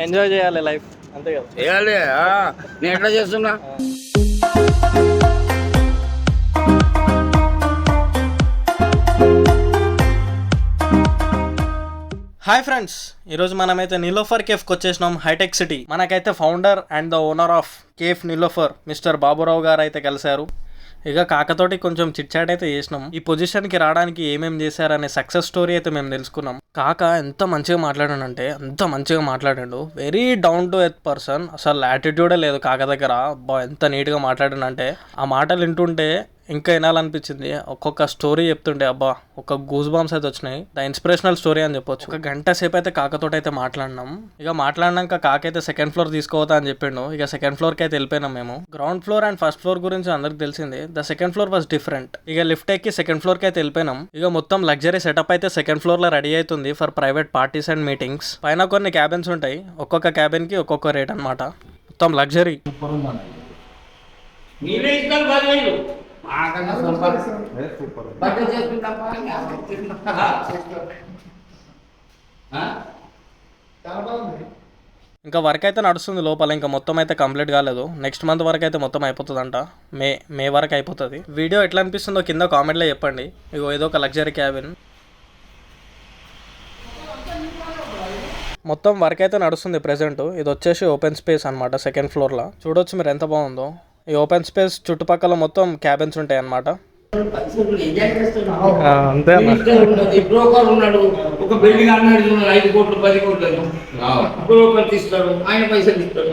Enjoy చేయాలి life, అంతే కదా. చేయాలి. నేను ఎట్లా చేస్తున్నా. హాయ్ ఫ్రెండ్స్, ఈరోజు మనమైతే నిలోఫర్ కేఫ్కి వచ్చేసినాం, హైటెక్ సిటీ. మనకైతే founder and the owner of cafe Niloufer mister Baburao గారు అయితే కలిశారు. ఇక కాకతోటి కొంచెం చిట్చాట్ అయితే చేసినాం. ఈ పొజిషన్కి రావడానికి ఏమేమి చేశారనే సక్సెస్ స్టోరీ అయితే మేము తెలుసుకున్నాం. కాక ఎంత మంచిగా మాట్లాడానంటే అంత మంచిగా మాట్లాడాడు. Very down to earth person. అసలు యాటిట్యూడే లేదు కాక దగ్గర. అబ్బా ఎంత నీట్గా మాట్లాడానంటే ఆ మాటలు వింటుంటే ఇంకా వినాలనిపించింది. ఒక్కొక్క స్టోరీ చెప్తుంటే అబ్బా ఒక గూస్ బాంబ్స్ అయితే వచ్చినాయి. ద ఇన్స్పిరేషనల్ స్టోరీ అని చెప్పొచ్చు. ఒక గంట సేపు అయితే కాకతోటి అయితే మాట్లాడినాం. ఇక మాట్లాడినాక కాకైతే సెకండ్ ఫ్లోర్ తీసుకోవద్దా అని చెప్పిండు. ఇక సెకండ్ ఫ్లోర్కి అయితే వెళ్ళిపోయినాం మేము. Ground floor and first floor గురించి అందరికి తెలిసింది. The second floor was different. ఇక లిఫ్ట్ ఎక్కి సెకండ్ ఫ్లోర్కి అయితే వెళ్ళిపోయినాం. ఇక మొత్తం లగ్జరీ సెటప్ అయితే సెకండ్ ఫ్లోర్ లో రెడీ అవుతుంది for private parties and meetings. పైన కొన్ని క్యాబిన్స్ ఉంటాయి, ఒక్కొక్క క్యాబిన్ కి ఒక్కొక్క రేట్ అనమాట. మొత్తం లగ్జరీ. ఇంకా వర్క్ అయితే నడుస్తుంది లోపల. ఇంకా మొత్తం అయితే కంప్లీట్ కాలేదు. నెక్స్ట్ మంత్ వరకు అయితే మొత్తం అయిపోతుందంట. మే వరకు అయిపోతుంది. వీడియో ఎట్లా అనిపిస్తుందో కింద కామెంట్లో చెప్పండి. ఇగో ఏదో ఒక లగ్జరీ క్యాబిన్. మొత్తం వర్క్ అయితే నడుస్తుంది ప్రెసెంట్. ఇది వచ్చేసి ఓపెన్ స్పేస్ అనమాట. సెకండ్ ఫ్లోర్లో చూడొచ్చు మీరు ఎంత బాగుందో. ఈ ఓపెన్ స్పేస్ చుట్టుపక్కల మొత్తం క్యాబిన్స్ ఉంటాయి అన్నమాట. బ్రోకర్ ఉన్నాడు, ఒక బిల్డింగ్ అన్నాడు 5 కోట్లు 10 కోట్లు బ్రోకర్ తీస్తాడు, ఆయన పైసలు తీస్తాడు.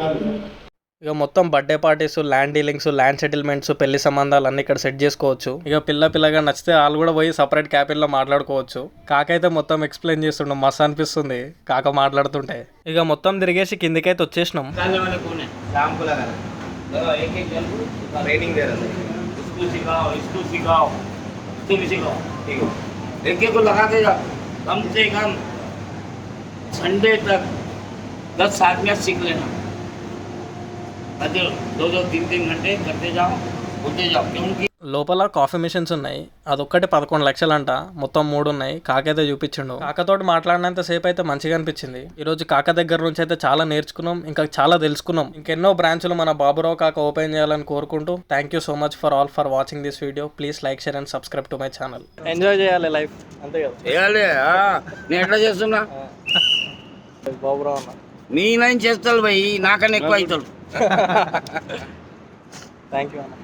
ఇక మొత్తం birthday parties, land dealings, land settlements, పెళ్లి సంబంధాలు అన్ని ఇక్కడ సెట్ చేసుకోవచ్చు. ఇక పిల్లగా నచ్చితే వాళ్ళు కూడా పోయి సపరేట్ క్యాబిన్ లో మాట్లాడుకోవచ్చు. కాకైతే మొత్తం ఎక్స్ప్లెయిన్ చేస్తుండం మస్తు అనిపిస్తుంది కాక మాట్లాడుతుంటే. ఇక మొత్తం తిరిగేసి కిందికైతే వచ్చేసినాం. इसको सिखाओ, तुम सिखाओ, ठीक है। लड़के को लगा देगा कम से कम संडे तक 10 आदमी सीख लेना। 2-2, 3-3 घंटे करते जाओ, होते जाओ, क्योंकि లోపల కాఫీ మిషన్స్ ఉన్నాయి. అదొక్కటి 11 లక్షలంట. మొత్తం 3 ఉన్నాయి. కాకైతే చూపించిండు. కాకతోటి మాట్లాడినంత సేపు అయితే మంచిగా అనిపించింది. ఈ రోజు కాక దగ్గర నుంచి అయితే చాలా నేర్చుకున్నాం, ఇంకా చాలా తెలుసుకున్నాం. ఇంకెన్నో బ్రాంచ్లు మన బాబురావు కాక ఓపెన్ చేయాలని కోరుకుంటూ thank you so much for all for watching this video. Please like, share and subscribe to my channel. Enjoy చేయాలి లైఫ్, అంతే కదా. చేయాలి. నేను ఎట్లా చేస్తున్నా. బాబురావు అన్న నీ లైన్ చేస్తాడు భయ్, నాకన్నా ఎక్కువ అవుతాడు. థ్యాంక్ యూ అన్న.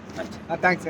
థ్యాంక్స్.